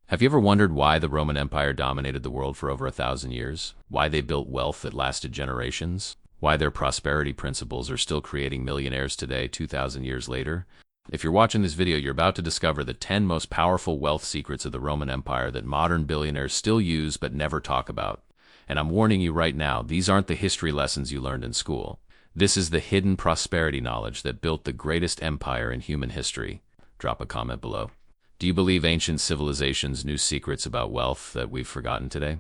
Have you ever wondered why the Roman Empire dominated the world for over 1,000 years? Why they built wealth that lasted generations? Why their prosperity principles are still creating millionaires today, 2,000 years later? If you're watching this video, you're about to discover the 10 most powerful wealth secrets of the Roman Empire that modern billionaires still use but never talk about. And I'm warning you right now, these aren't the history lessons you learned in school. This is the hidden prosperity knowledge that built the greatest empire in human history. Drop a comment below. Do you believe ancient civilizations knew secrets about wealth that we've forgotten today?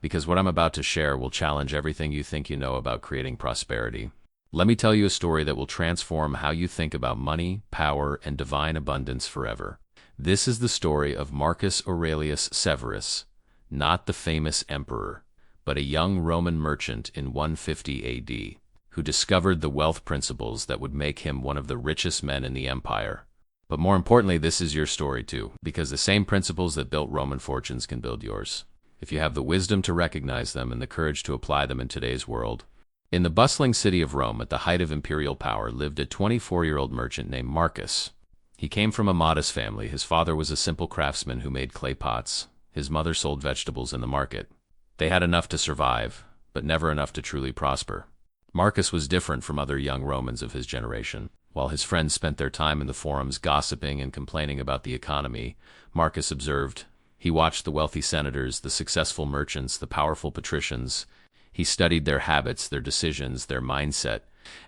Because what I'm about to share will challenge everything you think you know about creating prosperity. Let me tell you a story that will transform how you think about money, power, and divine abundance forever. This is the story of Marcus Aurelius Severus, not the famous emperor, but a young Roman merchant in 150 AD, who discovered the wealth principles that would make him one of the richest men in the empire. But more importantly, this is your story too, because the same principles that built Roman fortunes can build yours, if you have the wisdom to recognize them and the courage to apply them in today's world. In the bustling city of Rome, at the height of imperial power, lived a 24-year-old merchant named Marcus. He came from a modest family. His father was a simple craftsman who made clay pots. His mother sold vegetables in the market. They had enough to survive, but never enough to truly prosper. Marcus was different from other young Romans of his generation. While his friends spent their time in the forums gossiping and complaining about the economy, Marcus observed. He watched the wealthy senators, the successful merchants, the powerful patricians. He studied their habits, their decisions, their mindset,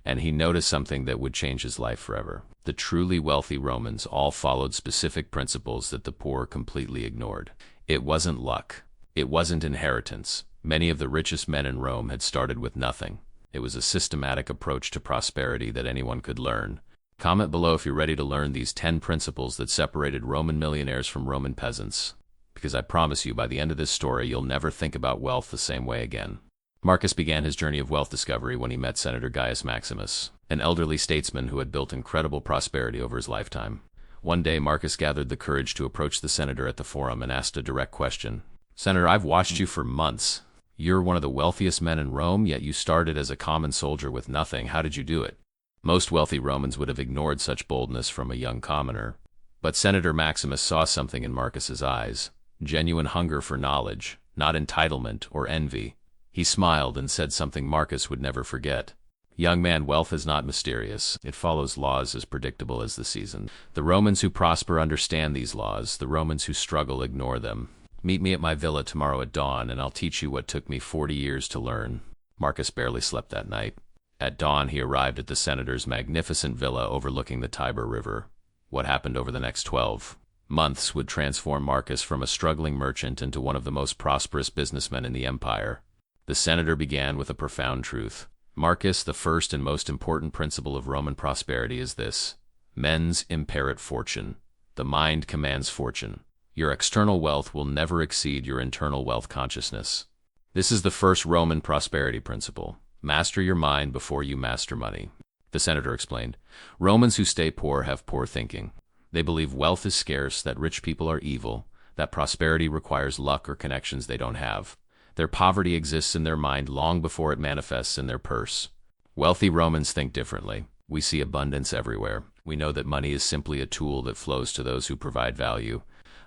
and he noticed something that would change his life forever. The truly wealthy Romans all followed specific principles that the poor completely ignored. It wasn't luck. It wasn't inheritance. Many of the richest men in Rome had started with nothing. It was a systematic approach to prosperity that anyone could learn. Comment below if you're ready to learn these 10 principles that separated Roman millionaires from Roman peasants. Because I promise you, by the end of this story, you'll never think about wealth the same way again. Marcus began his journey of wealth discovery when he met Senator Gaius Maximus, an elderly statesman who had built incredible prosperity over his lifetime. One day, Marcus gathered the courage to approach the senator at the forum and asked a direct question. "Senator, I've watched you for months. You're one of the wealthiest men in Rome, yet you started as a common soldier with nothing. How did you do it?" Most wealthy Romans would have ignored such boldness from a young commoner. But Senator Maximus saw something in Marcus's eyes, genuine hunger for knowledge, not entitlement or envy. He smiled and said something Marcus would never forget. "Young man, wealth is not mysterious. It follows laws as predictable as the season. The Romans who prosper understand these laws. The Romans who struggle ignore them. Meet me at my villa tomorrow at dawn, and I'll teach you what took me 40 years to learn." Marcus barely slept that night. At dawn, he arrived at the senator's magnificent villa overlooking the Tiber River. What happened over the next 12 months would transform Marcus from a struggling merchant into one of the most prosperous businessmen in the empire. The senator began with a profound truth. "Marcus, the first and most important principle of Roman prosperity is this: mens imperit fortune. The mind commands fortune. Your external wealth will never exceed your internal wealth consciousness." This is the first Roman prosperity principle. Master your mind before you master money. The senator explained. Romans who stay poor have poor thinking. They believe wealth is scarce, that rich people are evil, that prosperity requires luck or connections they don't have. Their poverty exists in their mind long before it manifests in their purse. Wealthy Romans think differently. We see abundance everywhere. We know that money is simply a tool that flows to those who provide value.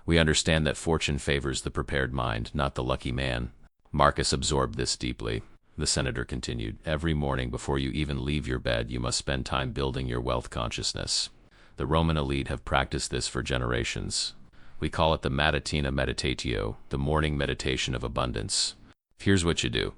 We understand that fortune favors the prepared mind, not the lucky man. Marcus absorbed this deeply. The senator continued. Every morning before you even leave your bed, you must spend time building your wealth consciousness. The Roman elite have practiced this for generations. We call it the Matutina Meditatio, the morning meditation of abundance. Here's what you do.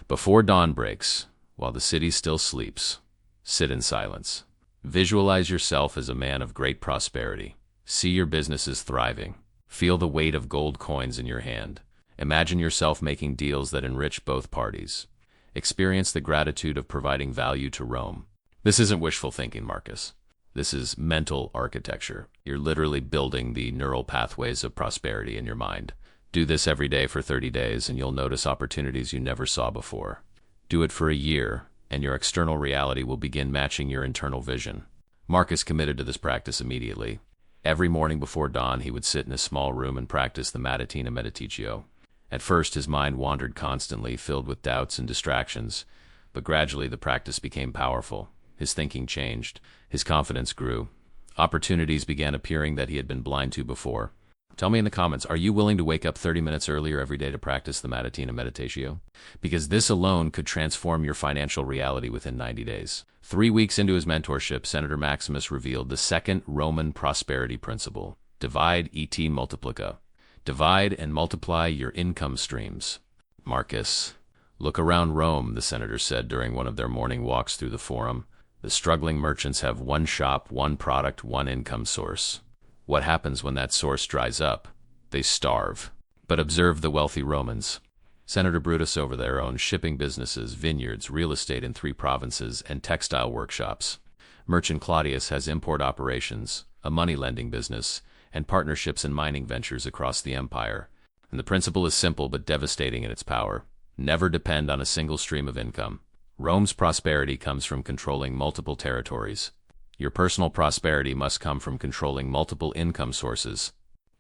Before dawn breaks, while the city still sleeps, sit in silence. Visualize yourself as a man of great prosperity. See your businesses thriving. Feel the weight of gold coins in your hand. Imagine yourself making deals that enrich both parties. Experience the gratitude of providing value to Rome. This isn't wishful thinking, Marcus. This is mental architecture. You're literally building the neural pathways of prosperity in your mind. Do this every day for 30 days, and you'll notice opportunities you never saw before. Do it for a year, and your external reality will begin matching your internal vision. Marcus committed to this practice immediately. Every morning before dawn, he would sit in a small room and practice the Matutina Meditatio. At first, his mind wandered constantly, filled with doubts and distractions, but gradually the practice became powerful. His thinking changed. His confidence grew. Opportunities began appearing that he had been blind to before. Tell me in the comments, are you willing to wake up 30 minutes earlier every day to practice the Matutina Meditatio? Because this alone could transform your financial reality within 90 days. 3 weeks into his mentorship, Senator Maximus revealed the second Roman prosperity principle: divide et multiplica. Divide and multiply your income streams. Marcus, look around Rome, the senator said during one of their morning walks through the Forum. The struggling merchants have one shop, one product, one income source. What happens when that source dries up? They starve. But observe the wealthy Romans. Senator Brutus over there owns shipping businesses, vineyards, real estate in 3 provinces, and textile workshops. Merchant Claudius has import operations, a money-lending business, and partnerships in mining ventures across the empire. And the principle is simple but devastating in its power. Never depend on a single stream of income. Rome's prosperity comes from controlling multiple territories. Your personal prosperity must come from controlling multiple income sources.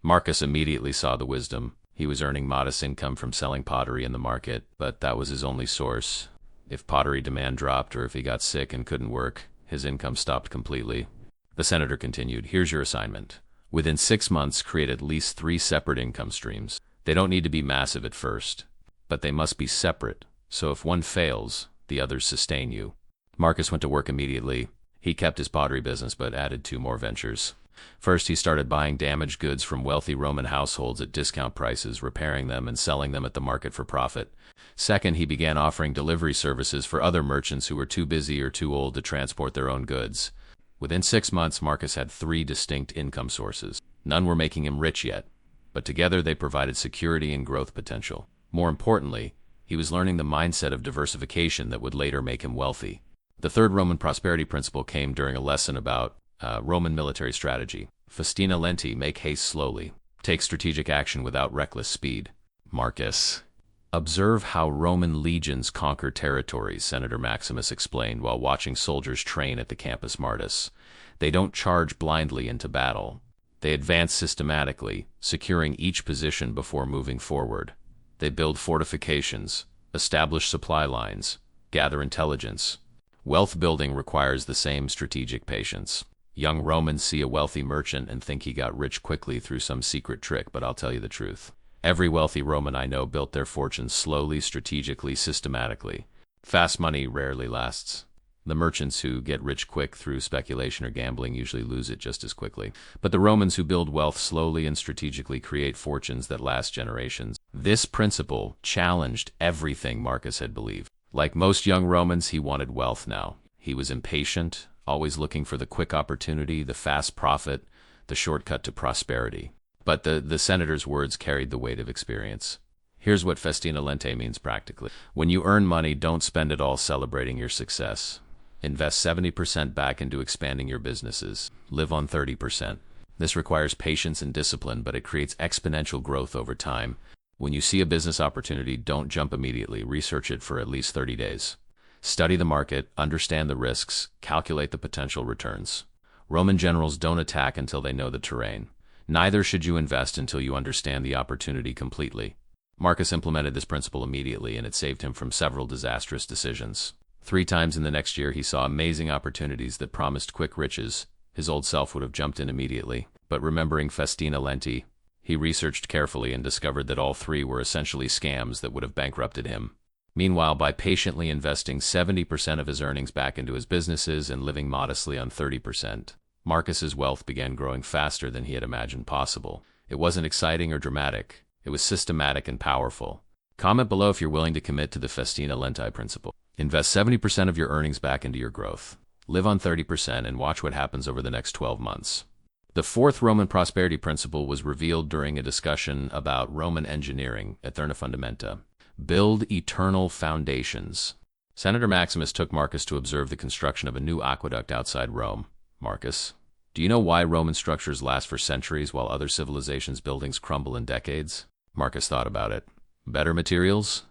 Marcus immediately saw the wisdom. He was earning modest income from selling pottery in the market, but that was his only source. If pottery demand dropped or if he got sick and couldn't work, his income stopped completely. The senator continued, here's your assignment. Within 6 months, create at least 3 separate income streams. They don't need to be massive at first, but they must be separate, so if one fails, the others sustain you. Marcus went to work immediately. He kept his pottery business but added 2 more ventures. First, he started buying damaged goods from wealthy Roman households at discount prices, repairing them and selling them at the market for profit. Second, he began offering delivery services for other merchants who were too busy or too old to transport their own goods. Within 6 months, Marcus had 3 distinct income sources. None were making him rich yet, but together they provided security and growth potential. More importantly, he was learning the mindset of diversification that would later make him wealthy. The third Roman prosperity principle came during a lesson about Roman military strategy. Festina lenti, make haste slowly. Take strategic action without reckless speed. Marcus. Observe how Roman legions conquer territories, Senator Maximus explained while watching soldiers train at the Campus Martis. They don't charge blindly into battle. They advance systematically, securing each position before moving forward. They build fortifications, establish supply lines, gather intelligence. Wealth building requires the same strategic patience. Young Romans see a wealthy merchant and think he got rich quickly through some secret trick, but I'll tell you the truth. Every wealthy Roman I know built their fortunes slowly, strategically, systematically. Fast money rarely lasts. The merchants who get rich quick through speculation or gambling usually lose it just as quickly. But the Romans who build wealth slowly and strategically create fortunes that last generations. This principle challenged everything Marcus had believed. Like most young Romans, he wanted wealth now. He was impatient, always looking for the quick opportunity, the fast profit, the shortcut to prosperity. But the senator's words carried the weight of experience. Here's what festina lente means practically. When you earn money, don't spend it all celebrating your success. Invest 70% back into expanding your businesses. Live on 30%. This requires patience and discipline, but it creates exponential growth over time. When you see a business opportunity, don't jump immediately. Research it for at least 30 days. Study the market, understand the risks, calculate the potential returns. Roman generals don't attack until they know the terrain. Neither should you invest until you understand the opportunity completely. Marcus implemented this principle immediately, and it saved him from several disastrous decisions. 3 times in the next year, he saw amazing opportunities that promised quick riches. His old self would have jumped in immediately, but remembering festina lenti, he researched carefully and discovered that all 3 were essentially scams that would have bankrupted him. Meanwhile, by patiently investing 70% of his earnings back into his businesses and living modestly on 30%, Marcus's wealth began growing faster than he had imagined possible. It wasn't exciting or dramatic. It was systematic and powerful. Comment below if you're willing to commit to the festina lenti principle. Invest 70% of your earnings back into your growth. Live on 30% and watch what happens over the next 12 months. The 4th Roman prosperity principle was revealed during a discussion about Roman engineering, Eterna Fundamenta. Build eternal foundations. Senator Maximus took Marcus to observe the construction of a new aqueduct outside Rome. Marcus, do you know why Roman structures last for centuries while other civilizations' buildings crumble in decades? Marcus thought about it. Better materials?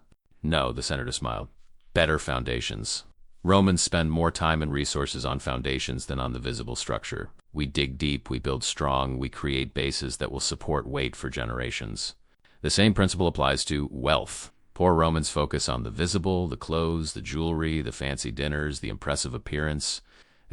No, the senator smiled. Better foundations. Romans spend more time and resources on foundations than on the visible structure. We dig deep, we build strong, we create bases that will support weight for generations. The same principle applies to wealth. Poor Romans focus on the visible, the clothes, the jewelry, the fancy dinners, the impressive appearance.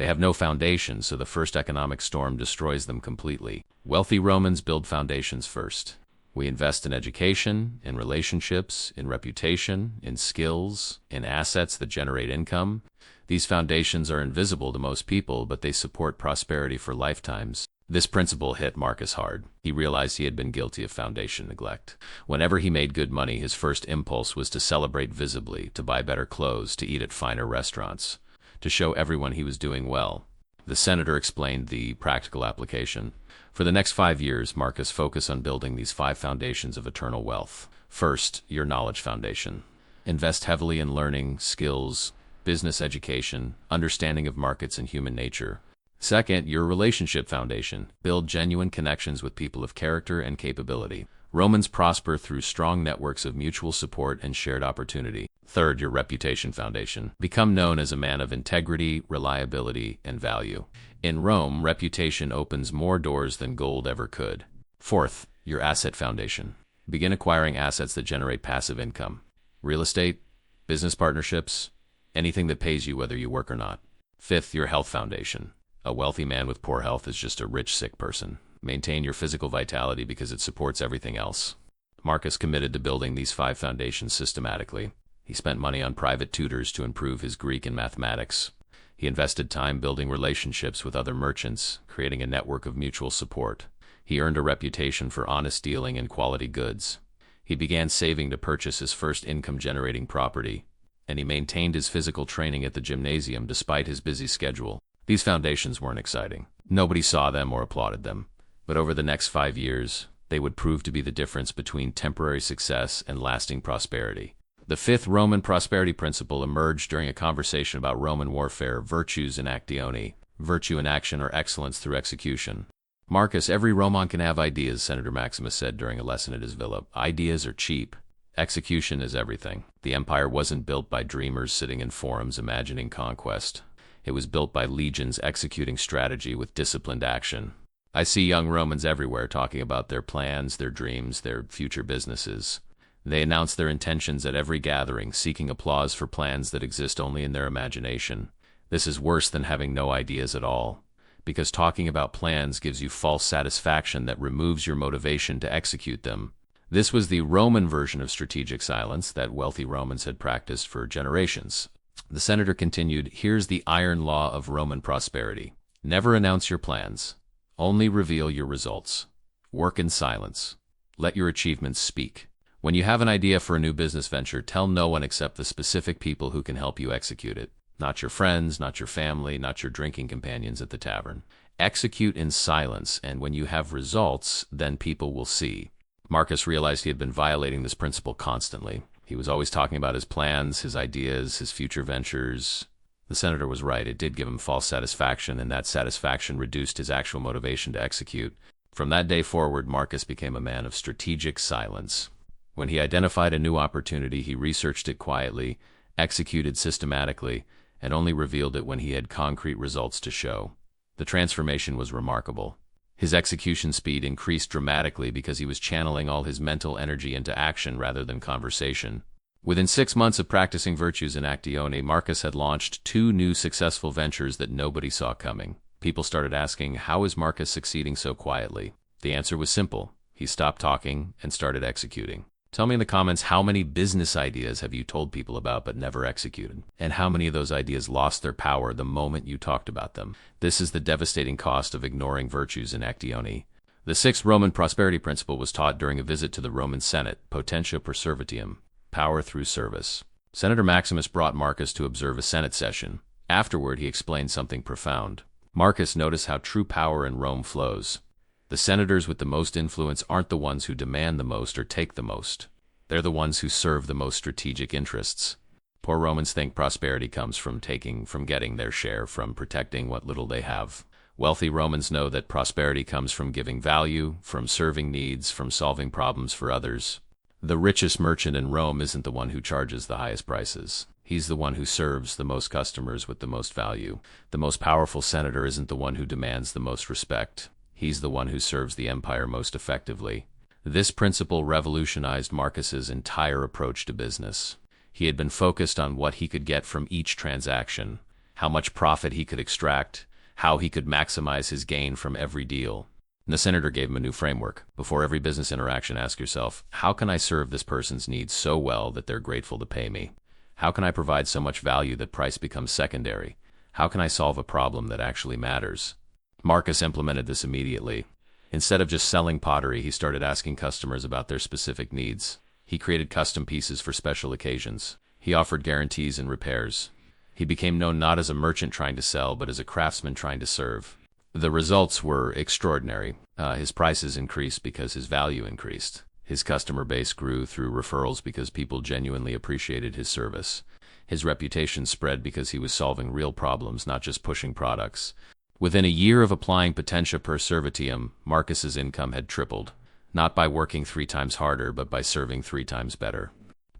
They have no foundation, so the first economic storm destroys them completely. Wealthy Romans build foundations first. We invest in education, in relationships, in reputation, in skills, in assets that generate income. These foundations are invisible to most people, but they support prosperity for lifetimes. This principle hit Marcus hard. He realized he had been guilty of foundation neglect. Whenever he made good money, his first impulse was to celebrate visibly, to buy better clothes, to eat at finer restaurants, to show everyone he was doing well. The senator explained the practical application. For the next 5 years, Marcus focused on building these 5 foundations of eternal wealth. First, your knowledge foundation. Invest heavily in learning, skills, business education, understanding of markets and human nature. Second, your relationship foundation. Build genuine connections with people of character and capability. Romans prosper through strong networks of mutual support and shared opportunity. Third, your reputation foundation. Become known as a man of integrity, reliability, and value. In Rome, reputation opens more doors than gold ever could. Fourth, your asset foundation. Begin acquiring assets that generate passive income. Real estate, business partnerships, anything that pays you whether you work or not. Fifth, your health foundation. A wealthy man with poor health is just a rich, sick person. Maintain your physical vitality because it supports everything else. Marcus committed to building these 5 foundations systematically. He spent money on private tutors to improve his Greek and mathematics. He invested time building relationships with other merchants, creating a network of mutual support. He earned a reputation for honest dealing in quality goods. He began saving to purchase his first income-generating property, and he maintained his physical training at the gymnasium despite his busy schedule. These foundations weren't exciting. Nobody saw them or applauded them. But over the next 5 years, they would prove to be the difference between temporary success and lasting prosperity. The 5th Roman prosperity principle emerged during a conversation about Roman warfare, virtues in actione, virtue in action or excellence through execution. Marcus, every Roman can have ideas, Senator Maximus said during a lesson at his villa. Ideas are cheap. Execution is everything. The empire wasn't built by dreamers sitting in forums imagining conquest. It was built by legions executing strategy with disciplined action. I see young Romans everywhere talking about their plans, their dreams, their future businesses. They announce their intentions at every gathering, seeking applause for plans that exist only in their imagination. This is worse than having no ideas at all, because talking about plans gives you false satisfaction that removes your motivation to execute them. This was the Roman version of strategic silence that wealthy Romans had practiced for generations. The senator continued, here's the iron law of Roman prosperity. Never announce your plans. Only reveal your results. Work in silence. Let your achievements speak. When you have an idea for a new business venture, tell no one except the specific people who can help you execute it. Not your friends, not your family, not your drinking companions at the tavern. Execute in silence, and when you have results, then people will see. Marcus realized he had been violating this principle constantly. He was always talking about his plans, his ideas, his future ventures. The senator was right. It did give him false satisfaction, and that satisfaction reduced his actual motivation to execute. From that day forward, Marcus became a man of strategic silence. When he identified a new opportunity, he researched it quietly, executed systematically, and only revealed it when he had concrete results to show. The transformation was remarkable. His execution speed increased dramatically because he was channeling all his mental energy into action rather than conversation. Within 6 months of practicing virtues in actione, Marcus had launched 2 new successful ventures that nobody saw coming. People started asking, how is Marcus succeeding so quietly? The answer was simple. He stopped talking and started executing. Tell me in the comments, how many business ideas have you told people about but never executed? And how many of those ideas lost their power the moment you talked about them? This is the devastating cost of ignoring virtues in actione. The 6th Roman prosperity principle was taught during a visit to the Roman Senate, Potentia per Servitium, power through service. Senator Maximus brought Marcus to observe a Senate session. Afterward, he explained something profound. Marcus noticed how true power in Rome flows. The senators with the most influence aren't the ones who demand the most or take the most. They're the ones who serve the most strategic interests. Poor Romans think prosperity comes from getting their share, from protecting what little they have. Wealthy Romans know that prosperity comes from giving value, from serving needs, from solving problems for others. The richest merchant in Rome isn't the one who charges the highest prices. He's the one who serves the most customers with the most value. The most powerful senator isn't the one who demands the most respect. He's the one who serves the empire most effectively. This principle revolutionized Marcus's entire approach to business. He had been focused on what he could get from each transaction, how much profit he could extract, how he could maximize his gain from every deal. And the senator gave him a new framework. Before every business interaction, ask yourself, how can I serve this person's needs so well that they're grateful to pay me? How can I provide so much value that price becomes secondary? How can I solve a problem that actually matters? Marcus implemented this immediately. Instead of just selling pottery, he started asking customers about their specific needs. He created custom pieces for special occasions. He offered guarantees and repairs. He became known not as a merchant trying to sell, but as a craftsman trying to serve. The results were extraordinary. His prices increased because his value increased. His customer base grew through referrals because people genuinely appreciated his service. His reputation spread because he was solving real problems, not just pushing products. Within a year of applying Potentia per servitium, Marcus's income had tripled, not by working 3 times harder, but by serving 3 times better.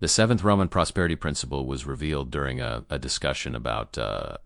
The 7th Roman prosperity principle was revealed during a discussion about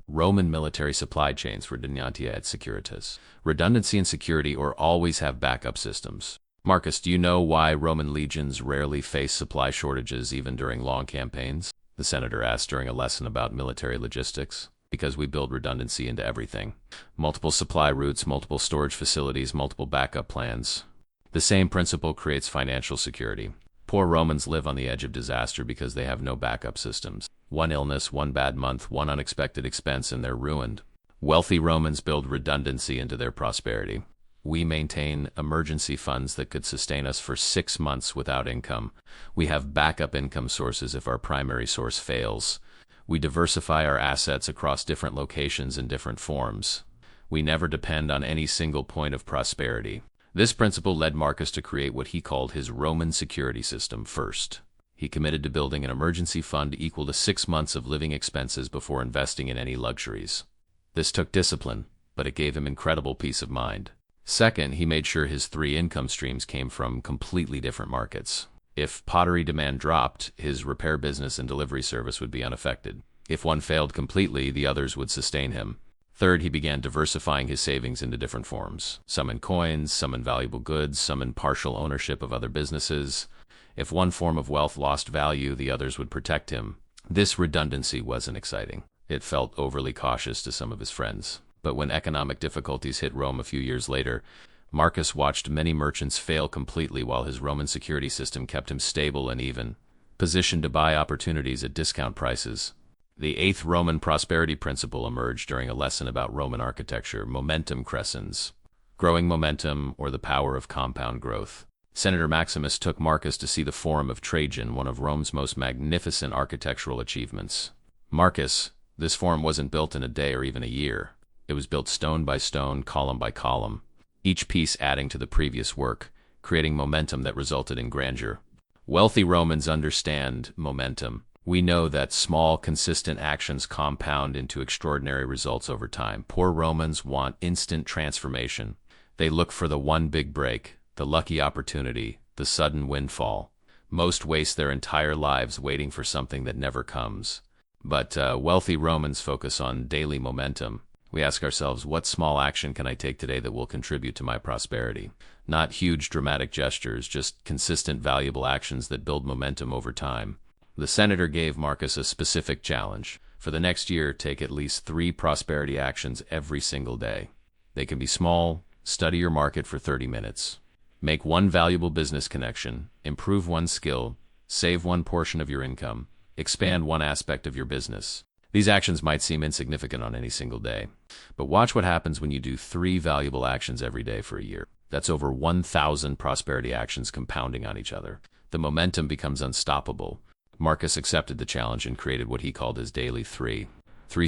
Roman military supply chains, redundantia et securitas. Redundancy and security, or always have backup systems. Marcus, do you know why Roman legions rarely face supply shortages even during long campaigns? The senator asked during a lesson about military logistics. Because we build redundancy into everything. Multiple supply routes, multiple storage facilities, multiple backup plans. The same principle creates financial security. Poor Romans live on the edge of disaster because they have no backup systems. One illness, one bad month, one unexpected expense, and they're ruined. Wealthy Romans build redundancy into their prosperity. We maintain emergency funds that could sustain us for 6 months without income. We have backup income sources if our primary source fails. We diversify our assets across different locations and different forms. We never depend on any single point of prosperity. This principle led Marcus to create what he called his Roman security system first. He committed to building an emergency fund equal to 6 months of living expenses before investing in any luxuries. This took discipline, but it gave him incredible peace of mind. Second, he made sure his 3 income streams came from completely different markets. If pottery demand dropped, his repair business and delivery service would be unaffected. If one failed completely, the others would sustain him. Third, he began diversifying his savings into different forms. Some in coins, some in valuable goods, some in partial ownership of other businesses. If one form of wealth lost value, the others would protect him. This redundancy wasn't exciting. It felt overly cautious to some of his friends. But when economic difficulties hit Rome a few years later, Marcus watched many merchants fail completely while his Roman security system kept him stable and even positioned to buy opportunities at discount prices. The 8th Roman prosperity principle emerged during a lesson about Roman architecture, momentum crescens, growing momentum, or the power of compound growth. Senator Maximus took Marcus to see the Forum of Trajan, one of Rome's most magnificent architectural achievements. Marcus, this forum wasn't built in a day or even a year. It was built stone by stone, column by column, each piece adding to the previous work, creating momentum that resulted in grandeur. Wealthy Romans understand momentum. We know that small, consistent actions compound into extraordinary results over time. Poor Romans want instant transformation. They look for the one big break, the lucky opportunity, the sudden windfall. Most waste their entire lives waiting for something that never comes. But wealthy Romans focus on daily momentum. We ask ourselves, what small action can I take today that will contribute to my prosperity? Not huge dramatic gestures, just consistent valuable actions that build momentum over time. The senator gave Marcus a specific challenge. For the next year, take at least 3 prosperity actions every single day. They can be small. Study your market for 30 minutes. Make 1 valuable business connection. Improve 1 skill. Save 1 portion of your income. Expand 1 aspect of your business. These actions might seem insignificant on any single day, but watch what happens when you do 3 valuable actions every day for a year. That's over 1,000 prosperity actions compounding on each other. The momentum becomes unstoppable. Marcus accepted the challenge and created what he called his daily 3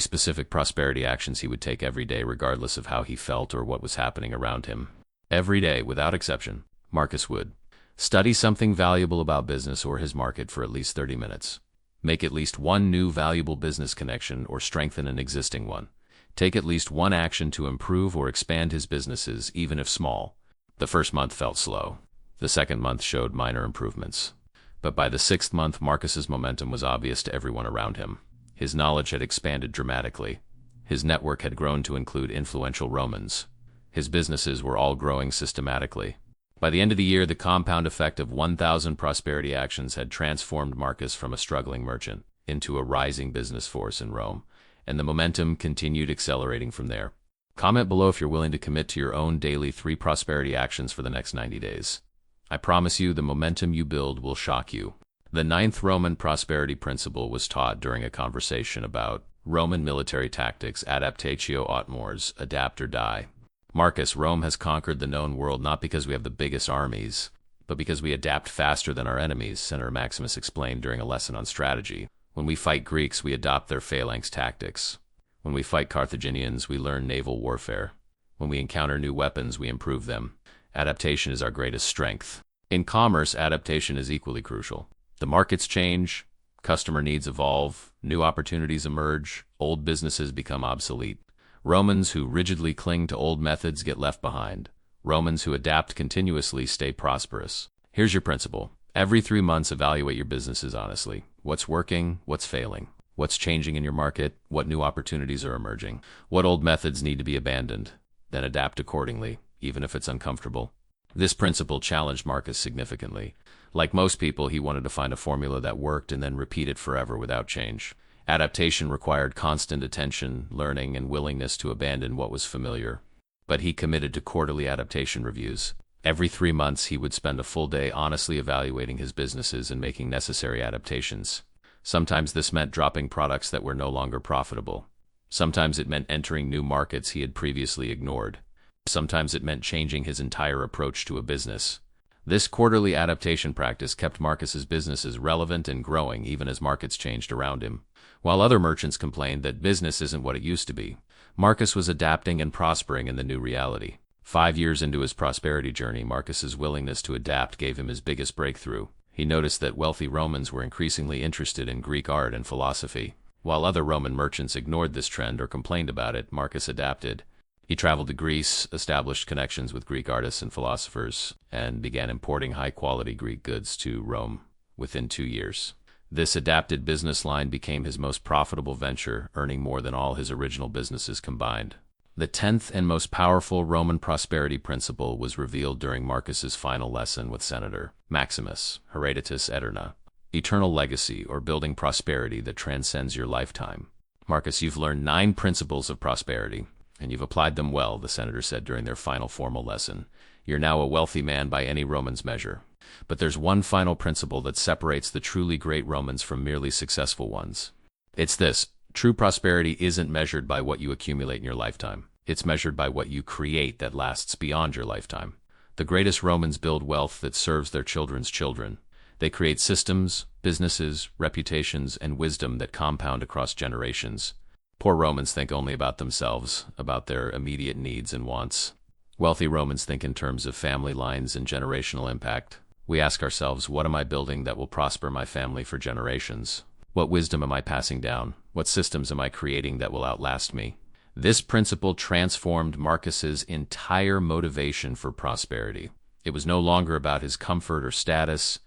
specific prosperity actions he would take every day regardless of how he felt or what was happening around him. Every day, without exception, Marcus would study something valuable about business or his market for at least 30 minutes. Make at least 1 new valuable business connection or strengthen an existing one. Take at least 1 action to improve or expand his businesses, even if small. The first month felt slow. The second month showed minor improvements. But by the 6th month, Marcus's momentum was obvious to everyone around him. His knowledge had expanded dramatically. His network had grown to include influential Romans. His businesses were all growing systematically. By the end of the year, the compound effect of 1,000 prosperity actions had transformed Marcus from a struggling merchant into a rising business force in Rome. and the momentum continued accelerating from there. Comment below if you're willing to commit to your own daily 3 prosperity actions for the next 90 days. I promise you, the momentum you build will shock you. The 9th Roman prosperity principle was taught during a conversation about Roman military tactics, adaptatio aut mors, adapt or die. Marcus, Rome has conquered the known world not because we have the biggest armies, but because we adapt faster than our enemies, Senator Maximus explained during a lesson on strategy. When we fight Greeks, we adopt their phalanx tactics. When we fight Carthaginians, we learn naval warfare. When we encounter new weapons, we improve them. Adaptation is our greatest strength. In commerce, adaptation is equally crucial. The markets change, customer needs evolve, new opportunities emerge, old businesses become obsolete. Romans who rigidly cling to old methods get left behind. Romans who adapt continuously stay prosperous. Here's your principle. Every 3 months, evaluate your businesses honestly. What's working? What's failing? What's changing in your market? What new opportunities are emerging? What old methods need to be abandoned? Then adapt accordingly, even if it's uncomfortable. This principle challenged Marcus significantly. Like most people, he wanted to find a formula that worked and then repeat it forever without change. Adaptation required constant attention, learning, and willingness to abandon what was familiar. But he committed to quarterly adaptation reviews. Every 3 months, he would spend a full day honestly evaluating his businesses and making necessary adaptations. Sometimes this meant dropping products that were no longer profitable. Sometimes it meant entering new markets he had previously ignored. Sometimes it meant changing his entire approach to a business. This quarterly adaptation practice kept Marcus's businesses relevant and growing even as markets changed around him. While other merchants complained that business isn't what it used to be, Marcus was adapting and prospering in the new reality. 5 years into his prosperity journey, Marcus's willingness to adapt gave him his biggest breakthrough. He noticed that wealthy Romans were increasingly interested in Greek art and philosophy. While other Roman merchants ignored this trend or complained about it, Marcus adapted. He traveled to Greece, established connections with Greek artists and philosophers, and began importing high-quality Greek goods to Rome within 2 years. This adapted business line became his most profitable venture, earning more than all his original businesses combined. The 10th and most powerful Roman prosperity principle was revealed during Marcus's final lesson with Senator Maximus, Hereditatis Aeterna, eternal legacy or building prosperity that transcends your lifetime. Marcus, you've learned 9 principles of prosperity, and you've applied them well, the senator said during their final formal lesson. You're now a wealthy man by any Roman's measure. But there's one final principle that separates the truly great Romans from merely successful ones. It's this: true prosperity isn't measured by what you accumulate in your lifetime. It's measured by what you create that lasts beyond your lifetime. The greatest Romans build wealth that serves their children's children. They create systems, businesses, reputations, and wisdom that compound across generations. Poor Romans think only about themselves, about their immediate needs and wants. Wealthy Romans think in terms of family lines and generational impact. We ask ourselves, what am I building that will prosper my family for generations? What wisdom am I passing down? What systems am I creating that will outlast me? This principle transformed Marcus's entire motivation for prosperity. It was no longer about his comfort or status.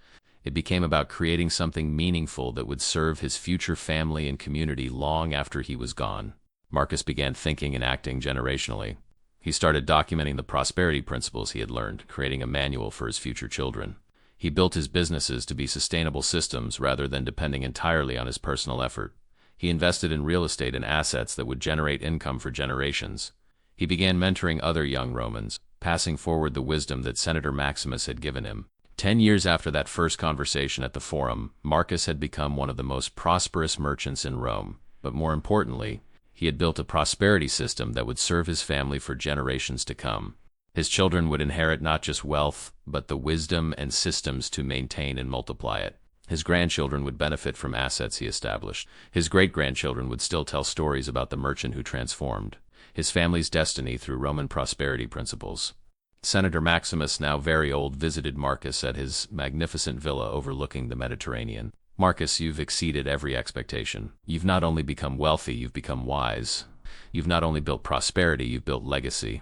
It became about creating something meaningful that would serve his future family and community long after he was gone. Marcus began thinking and acting generationally. He started documenting the prosperity principles he had learned, creating a manual for his future children. He built his businesses to be sustainable systems rather than depending entirely on his personal effort. He invested in real estate and assets that would generate income for generations. He began mentoring other young Romans, passing forward the wisdom that Senator Maximus had given him. 10 years after that first conversation at the Forum, Marcus had become one of the most prosperous merchants in Rome. But more importantly, he had built a prosperity system that would serve his family for generations to come. His children would inherit not just wealth, but the wisdom and systems to maintain and multiply it. His grandchildren would benefit from assets he established. His great-grandchildren would still tell stories about the merchant who transformed his family's destiny through Roman prosperity principles. Senator Maximus, now very old, visited Marcus at his magnificent villa overlooking the Mediterranean. Marcus, you've exceeded every expectation. You've not only become wealthy, you've become wise. You've not only built prosperity, you've built legacy.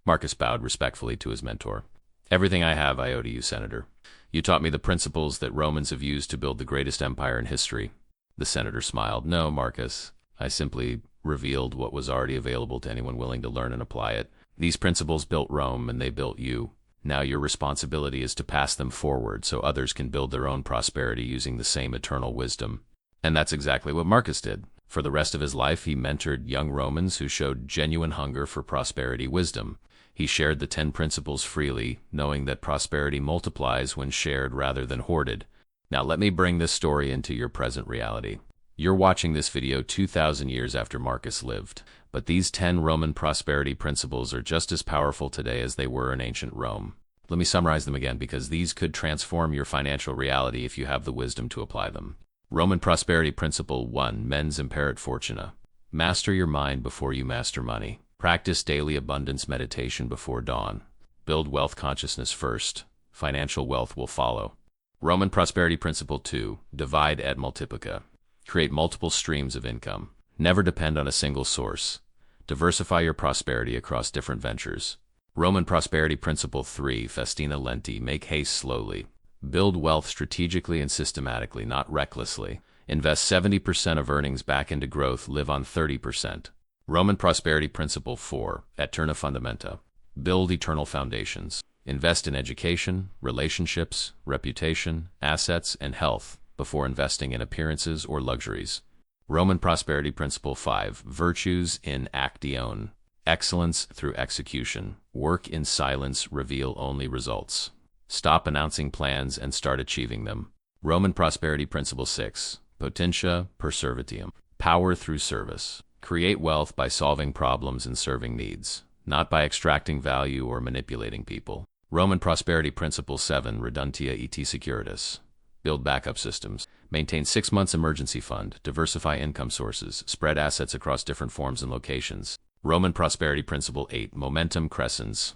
Marcus bowed respectfully to his mentor. Everything I have I owe to you, Senator. You taught me the principles that Romans have used to build the greatest empire in history. The senator smiled. No, Marcus. I simply revealed what was already available to anyone willing to learn and apply it. These principles built Rome, and they built you. Now your responsibility is to pass them forward so others can build their own prosperity using the same eternal wisdom. And that's exactly what Marcus did. For the rest of his life, he mentored young Romans who showed genuine hunger for prosperity wisdom. He shared the 10 principles freely, knowing that prosperity multiplies when shared rather than hoarded. Now let me bring this story into your present reality. You're watching this video 2,000 years after Marcus lived, but these 10 Roman prosperity principles are just as powerful today as they were in ancient Rome. Let me summarize them again because these could transform your financial reality if you have the wisdom to apply them. Roman Prosperity Principle 1. Mens imperit fortuna. Master your mind before you master money. Practice daily abundance meditation before dawn. Build wealth consciousness first. Financial wealth will follow. Roman Prosperity Principle 2. Divide et multiplica. Create multiple streams of income. Never depend on a single source. Diversify your prosperity across different ventures. Roman Prosperity Principle 3. Festina lenti. Make haste slowly. Build wealth strategically and systematically, not recklessly. Invest 70% of earnings back into growth. Live on 30%. Roman Prosperity Principle 4. Eterna fundamenta. Build eternal foundations. Invest in education, relationships, reputation, assets, and health before investing in appearances or luxuries. Roman Prosperity Principle 5. Virtues in action. Excellence through execution. Work in silence. Reveal only results. Stop announcing plans and start achieving them. Roman Prosperity Principle 6. Potentia per servitium. Power through service. Create wealth by solving problems and serving needs, not by extracting value or manipulating people. Roman Prosperity Principle 7. Reduntia et securitas. Build backup systems. Maintain 6 months emergency fund. Diversify income sources. Spread assets across different forms and locations. Roman Prosperity Principle 8. Momentum crescens.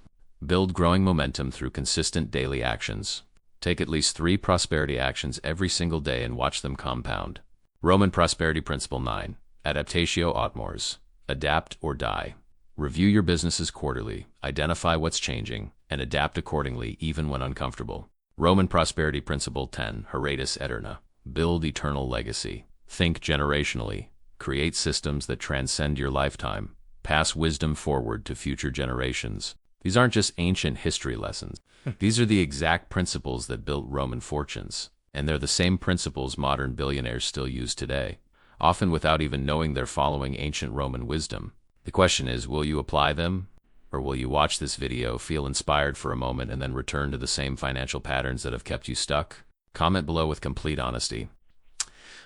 Build growing momentum through consistent daily actions. Take at least 3 prosperity actions every single day and watch them compound. Roman Prosperity Principle 9. Adaptatio aut mors. Adapt or die. Review your businesses quarterly, identify what's changing, and adapt accordingly even when uncomfortable. Roman Prosperity Principle 10. Haeredis aeterna. Build eternal legacy. Think generationally. Create systems that transcend your lifetime. Pass wisdom forward to future generations. These aren't just ancient history lessons. These are the exact principles that built Roman fortunes, and they're the same principles modern billionaires still use today, often without even knowing they're following ancient Roman wisdom. The question is, will you apply them? Or will you watch this video, feel inspired for a moment, and then return to the same financial patterns that have kept you stuck? Comment below with complete honesty.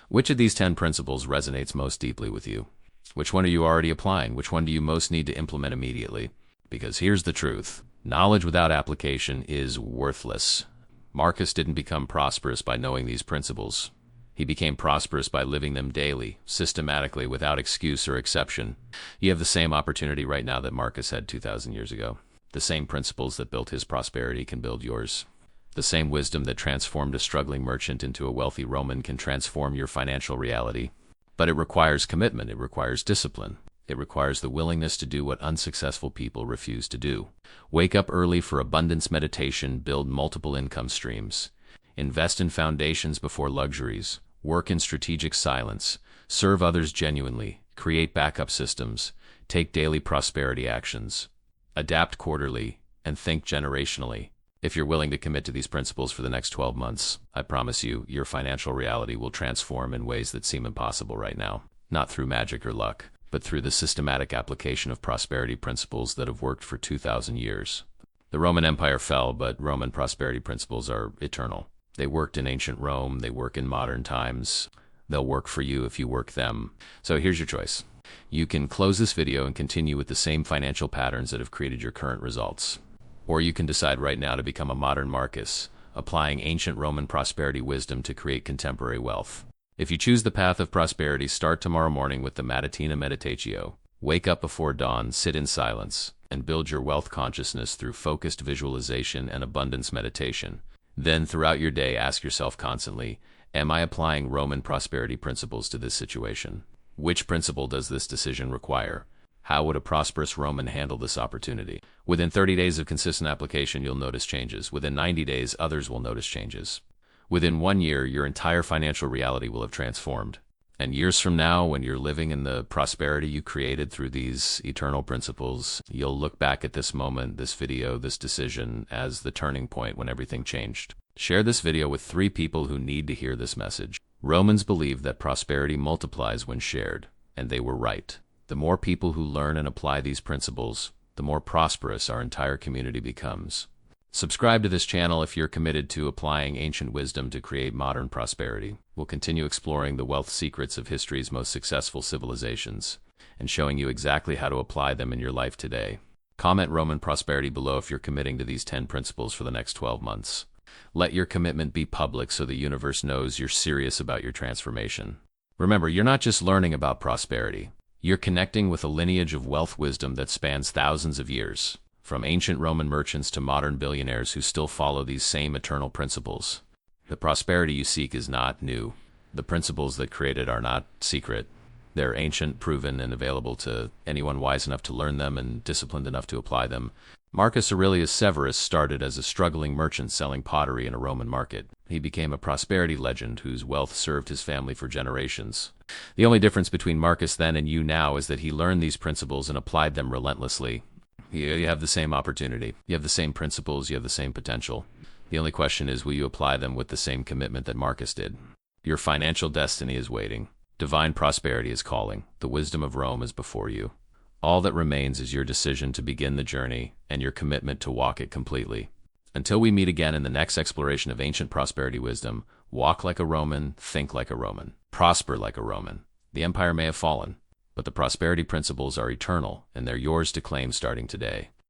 Which of these 10 principles resonates most deeply with you? Which one are you already applying? Which one do you most need to implement immediately? Because here's the truth. Knowledge without application is worthless. Marcus didn't become prosperous by knowing these principles. He became prosperous by living them daily, systematically, without excuse or exception. You have the same opportunity right now that Marcus had 2,000 years ago. The same principles that built his prosperity can build yours. The same wisdom that transformed a struggling merchant into a wealthy Roman can transform your financial reality. But it requires commitment. It requires discipline. It requires the willingness to do what unsuccessful people refuse to do. Wake up early for abundance meditation. Build multiple income streams. Invest in foundations before luxuries. Work in strategic silence. Serve others genuinely. Create backup systems. Take daily prosperity actions. Adapt quarterly. And think generationally. If you're willing to commit to these principles for the next 12 months, I promise you, your financial reality will transform in ways that seem impossible right now. Not through magic or luck, but through the systematic application of prosperity principles that have worked for 2,000 years. The Roman Empire fell, but Roman prosperity principles are eternal. They worked in ancient Rome, they work in modern times. They'll work for you if you work them. So here's your choice. You can close this video and continue with the same financial patterns that have created your current results. Or you can decide right now to become a modern Marcus, applying ancient Roman prosperity wisdom to create contemporary wealth. If you choose the path of prosperity, start tomorrow morning with the Matutina Meditatio. Wake up before dawn, sit in silence, and build your wealth consciousness through focused visualization and abundance meditation. Then, throughout your day, ask yourself constantly, am I applying Roman prosperity principles to this situation? Which principle does this decision require? How would a prosperous Roman handle this opportunity? Within 30 days of consistent application, you'll notice changes. Within 90 days, others will notice changes. Within 1 year, your entire financial reality will have transformed. And years from now, when you're living in the prosperity you created through these eternal principles, you'll look back at this moment, this video, this decision as the turning point when everything changed. Share this video with 3 people who need to hear this message. Romans believed that prosperity multiplies when shared. and they were right. The more people who learn and apply these principles, the more prosperous our entire community becomes. Subscribe to this channel if you're committed to applying ancient wisdom to create modern prosperity. We'll continue exploring the wealth secrets of history's most successful civilizations and showing you exactly how to apply them in your life today. Comment Roman prosperity below if you're committing to these 10 principles for the next 12 months. Let your commitment be public so the universe knows you're serious about your transformation. Remember, you're not just learning about prosperity. You're connecting with a lineage of wealth wisdom that spans thousands of years, from ancient Roman merchants to modern billionaires who still follow these same eternal principles. The prosperity you seek is not new. The principles that create it are not secret. They're ancient, proven, and available to anyone wise enough to learn them and disciplined enough to apply them. Marcus Aurelius Severus started as a struggling merchant selling pottery in a Roman market. He became a prosperity legend whose wealth served his family for generations. The only difference between Marcus then and you now is that he learned these principles and applied them relentlessly. You have the same opportunity. You have the same principles. You have the same potential. The only question is, will you apply them with the same commitment that Marcus did? Your financial destiny is waiting. Divine prosperity is calling. The wisdom of Rome is before you. All that remains is your decision to begin the journey and your commitment to walk it completely. Until we meet again in the next exploration of ancient prosperity wisdom, walk like a Roman, think like a Roman, prosper like a Roman. The empire may have fallen, but the prosperity principles are eternal, and they're yours to claim starting today.